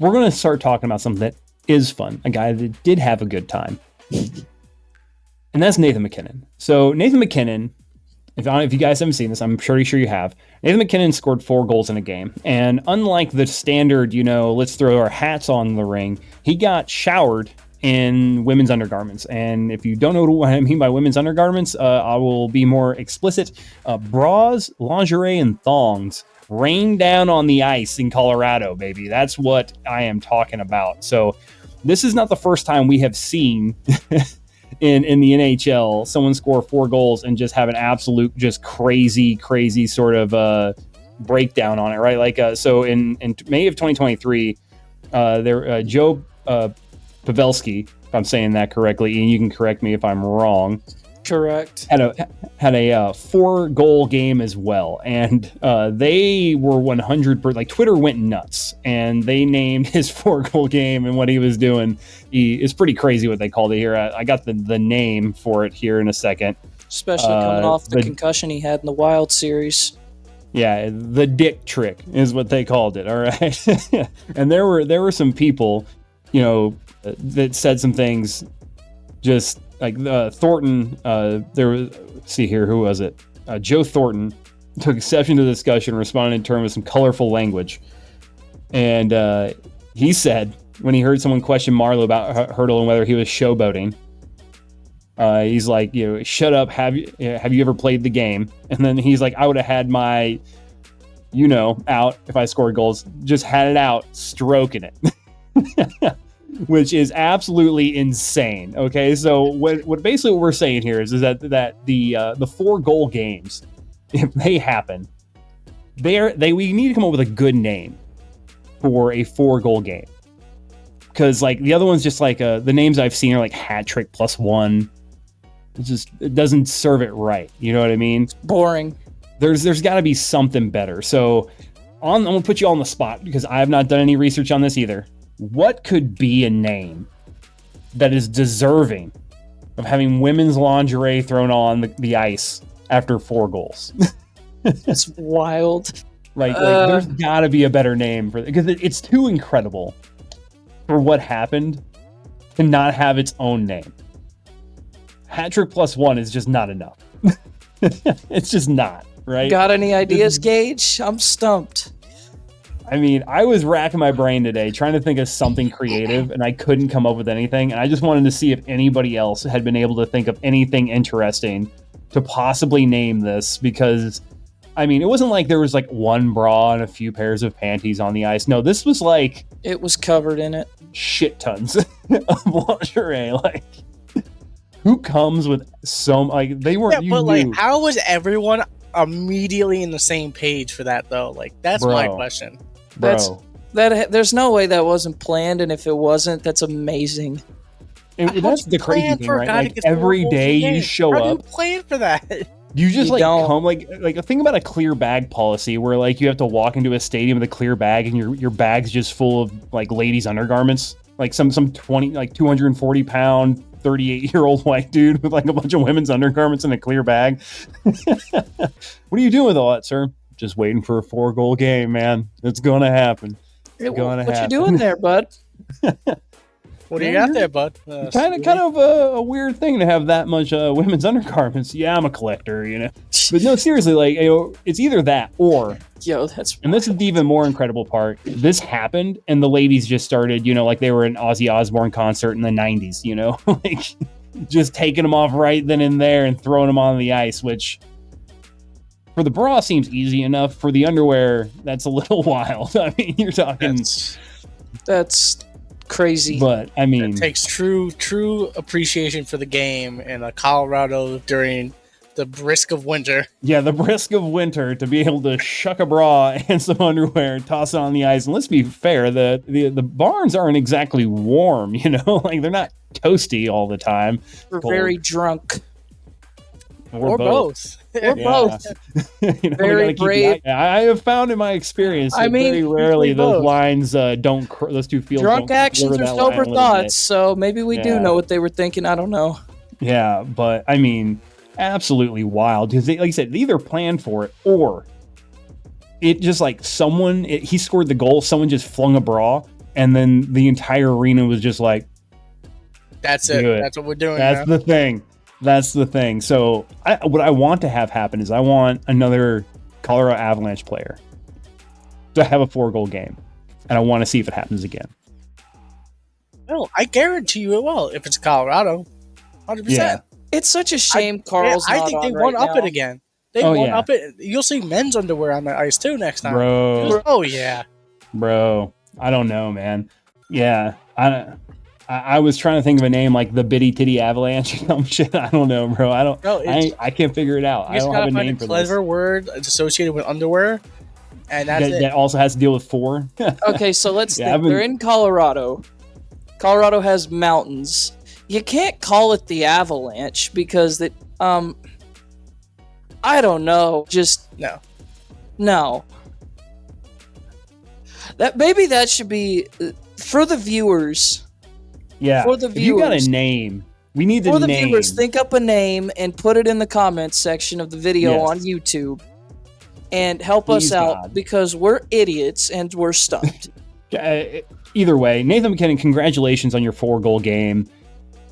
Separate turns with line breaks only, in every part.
we're going to start talking about something that is fun. A guy that did have a good time. And that's Nathan MacKinnon. So Nathan MacKinnon, if you guys haven't seen this, I'm pretty sure you have. Nathan MacKinnon scored 4 goals in a game. And unlike the standard, let's throw our hats on the ring, he got showered in women's undergarments. And if you don't know what I mean by women's undergarments, I will be more explicit. Bras, lingerie, and thongs rain down on the ice in Colorado, baby. That's what I am talking about. So this is not the first time we have seen in the NHL someone score 4 goals and just have an absolute just crazy sort of breakdown on it, right? Like so in May of 2023, Joe Pavelski, if I'm saying that correctly, and you can correct me if I'm wrong.
Correct.
Had a 4-goal game as well, and they were 100%. Like Twitter went nuts, and they named his 4-goal game and what he was doing. It's pretty crazy what they called it here. I got the name for it here in a second.
Especially coming off the concussion he had in the Wild series.
Yeah, the dick trick is what they called it. All right, and there were some people, that said some things, just like Thornton. There was, see here, who was it? Joe Thornton took exception to the discussion, responded in terms of some colorful language, and he said when he heard someone question Marleau about Hurdle and whether he was showboating, he's like, shut up. Have you ever played the game? And then he's like, I would have had my, out if I scored goals. Just had it out, stroking it. Which is absolutely insane. Okay, so what we're saying here is that the 4-goal games, if they happen, we need to come up with a good name for a 4-goal game, because like the other ones, just like the names I've seen are like hat trick plus 1. It doesn't serve it right. You know what I mean?
It's boring.
There's got to be something better. So I'm gonna put you on the spot because I have not done any research on this either. What could be a name that is deserving of having women's lingerie thrown on the ice after 4 goals?
It's wild.
Like there's got to be a better name for it, because it's too incredible for what happened to not have its own name. Hat trick plus 1 is just not enough. It's just not, right?
Got any ideas, Gage? I'm stumped.
I mean, I was racking my brain today trying to think of something creative, and I couldn't come up with anything. And I just wanted to see if anybody else had been able to think of anything interesting to possibly name this, because, I mean, it wasn't like there was like 1 bra and a few pairs of panties on the ice. No, this was like...
It was covered in it.
Shit tons of lingerie. Like, who comes with so... Like, they weren't...
Yeah, but like, how was everyone immediately in the same page for that, though? Like, that's my question.
There's no way that wasn't planned, and if it wasn't, that's amazing.
That's the crazy thing, right? Like every day you show up.
How do you plan for that?
You just come like think about a clear bag policy where like you have to walk into a stadium with a clear bag and your bag's just full of like ladies' undergarments, like some 240 pound 38-year-old white dude with like a bunch of women's undergarments in a clear bag. What are you doing with all that, sir? Just waiting for a 4-goal game, man. It's gonna happen.
What you doing there, bud?
What do you got there, bud?
Kind of a weird thing to have that much women's undergarments. Yeah, I'm a collector, But no, seriously, like, it's either that or... And this is the even more incredible part. This happened, and the ladies just started, like they were an Ozzy Osbourne concert in the 90s, like just taking them off right then and there and throwing them on the ice, which... For the bra seems easy enough. For the underwear, that's a little wild. I mean, you're talking...
That's crazy.
But, I mean...
It takes true appreciation for the game in Colorado during the brisk of winter.
Yeah, the brisk of winter, to be able to shuck a bra and some underwear, toss it on the ice. And let's be fair, the barns aren't exactly warm, Like, they're not toasty all the time.
We're very drunk.
Or both.
Or both. Very brave.
I have found in my experience that very rarely those lines those two fields
drunk actions are sober thoughts, so maybe we do know what they were thinking. I don't know.
Yeah, but I mean, absolutely wild, because like I said, they either planned for it or it just like he scored the goal, someone just flung a bra and then the entire arena was just like,
That's it. That's what we're doing.
That's the thing. That's the thing. So what I want to have happen is I want another Colorado Avalanche player to have a 4-goal game, and I want to see if it happens again.
No, I guarantee you it will if it's Colorado. 100%.
Yeah.
It's such a shame Carl's
I
not
think
on
they
right
won up
now.
it again. They won up it. You'll see men's underwear on the ice too next time.
Bro.
Oh yeah.
Bro. I don't know, man. Yeah. I was trying to think of a name like the Bitty Titty Avalanche or some shit. I don't know, bro. I can't figure it out. I don't have a name for this.
Clever word associated with underwear, and that's it.
That also has to deal with 4.
Okay, so let's think. They're in Colorado. Colorado has mountains. You can't call it the Avalanche because I don't know. Just no. Maybe that should be for the viewers.
Yeah.
For the viewers,
if you got a name, we need the name.
For the viewers, think up a name and put it in the comments section of the video on YouTube, and help us out because we're idiots and we're stumped.
Either way, Nathan MacKinnon, congratulations on your 4-goal game.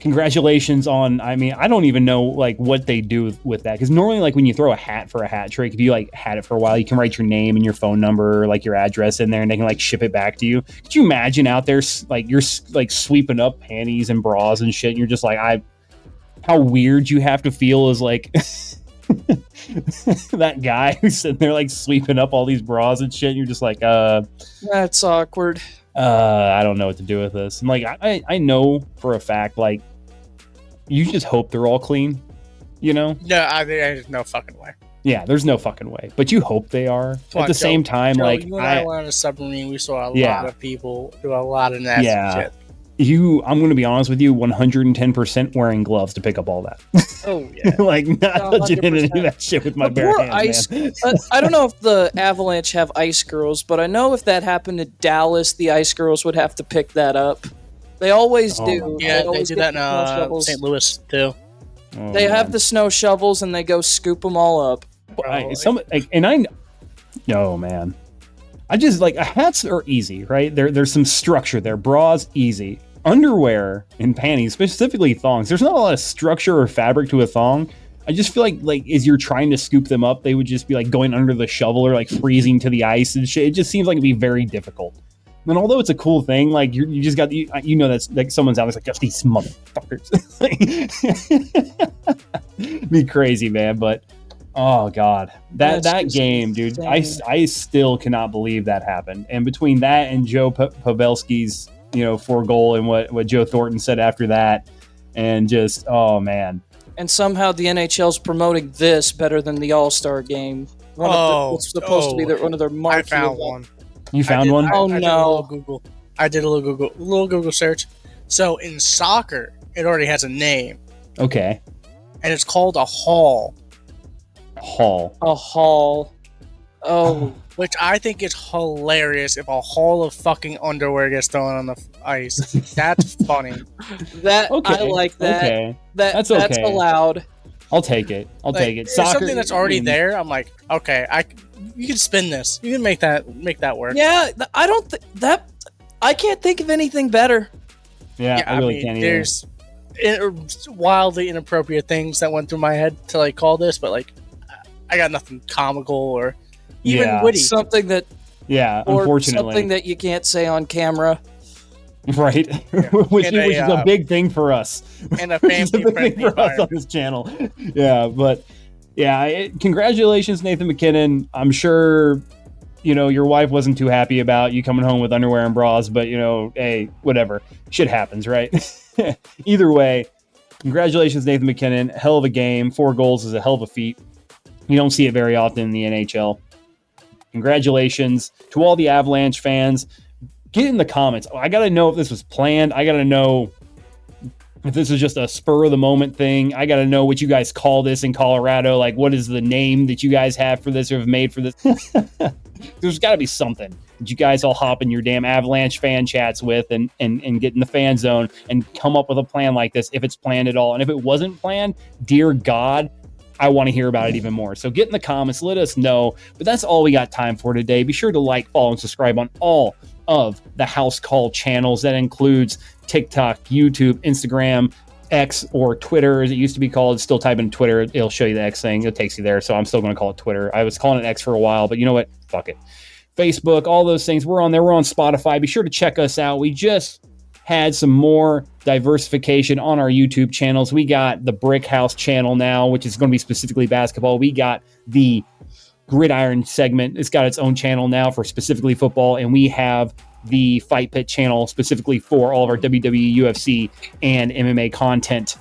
Congratulations on, I mean, I don't even know like what they do with that, because normally like when you throw a hat for a hat trick, if you like had it for a while, you can write your name and your phone number, like your address in there, and they can like ship it back to you. Could you imagine out there like you're like sweeping up panties and bras and shit, and you're just like, how weird you have to feel as like that guy who's sitting there like sweeping up all these bras and shit, and you're just like,
that's awkward.
I don't know what to do with this. And like I know for a fact, like, you just hope they're all clean, you know?
No, there's no fucking way.
Yeah, there's no fucking way. But you hope they are. At the same time,
Joe,
like,
you and I were on a submarine. We saw a lot of people do a lot of nasty shit.
I'm going to be honest with you, 110% wearing gloves to pick up all that.
Oh, yeah.
Like, not touching any of that shit with my bare hands, man.
I don't know if the Avalanche have ice girls, but I know if that happened to Dallas, the ice girls would have to pick that up. They always do.
Yeah, they do that in St. Louis, too.
They have the snow shovels, and they go scoop them all up.
No, man. I just, like, hats are easy, right? There's some structure there. Bras, easy. Underwear and panties, specifically thongs, there's not a lot of structure or fabric to a thong. I just feel like as you're trying to scoop them up, they would just be like going under the shovel or like freezing to the ice and shit. It just seems like it'd be very difficult. And although it's a cool thing, like you just got that's like someone's out there like, just these motherfuckers. Be crazy, man. But oh god, that game, dude, I still cannot believe that happened. And between that and Joe Pavelski's 4-goal and what Joe Thornton said after that, and just, oh man.
And somehow the NHL's promoting this better than the All-Star game. It's supposed to be one of their marquee.
I found one.
You found one?
Oh no!
I did a little Google search. So in soccer, it already has a name.
Okay.
And it's called a hall.
A hall. Oh.
Which I think is hilarious if a haul of fucking underwear gets thrown on the ice. That's funny.
I like that.
Okay.
That's allowed.
I'll take it. Take it.
Soccer, something that's already there. I'm like, okay, you can spin this. You can make that work.
Yeah, I don't that. I can't think of anything better.
Yeah, I really can't either.
There's wildly inappropriate things that went through my head to like call this, but like, I got nothing comical or even witty.
Something that.
Yeah, unfortunately.
Something that you can't say on camera.
Right.
Yeah.
which is a big thing for us.
And a family-friendly
environment on this channel. Yeah, but congratulations, Nathan MacKinnon. I'm sure your wife wasn't too happy about you coming home with underwear and bras, but hey, whatever. Shit happens, right? Either way, congratulations, Nathan MacKinnon. Hell of a game. 4 goals is a hell of a feat. You don't see it very often in the NHL. Congratulations to all the Avalanche fans. Get in the comments. I got to know if this was planned. I got to know if this is just a spur of the moment thing. I got to know what you guys call this in Colorado. Like, what is the name that you guys have for this or have made for this? There's got to be something that you guys all hop in your damn Avalanche fan chats with and get in the fan zone and come up with a plan like this if it's planned at all. And if it wasn't planned, dear God, I want to hear about it even more. So get in the comments, let us know. But that's all we got time for today. Be sure to like, follow, and subscribe on all of the house call channels. That includes TikTok, YouTube, Instagram, X, or Twitter as it used to be called. Still type in Twitter, it'll show you the X thing. It takes you there, so I'm still going to call it Twitter. I was calling it X for a while, but you know what? Fuck it. Facebook, all those things. We're on there. We're on Spotify. Be sure to check us out. We just had some more diversification on our YouTube channels. We got the Brick House channel now, which is going to be specifically basketball. We got the Gridiron segment. It's got its own channel now for specifically football, and we have the Fight Pit channel specifically for all of our WWE, UFC, and MMA content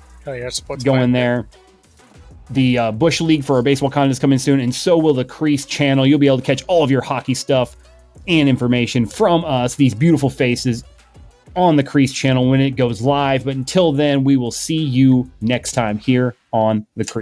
going there. The Bush League for our baseball content is coming soon, and so will the Crease channel. You'll be able to catch all of your hockey stuff and information from us, these beautiful faces, on the Crease channel when it goes live. But until then, we will see you next time here on the Crease.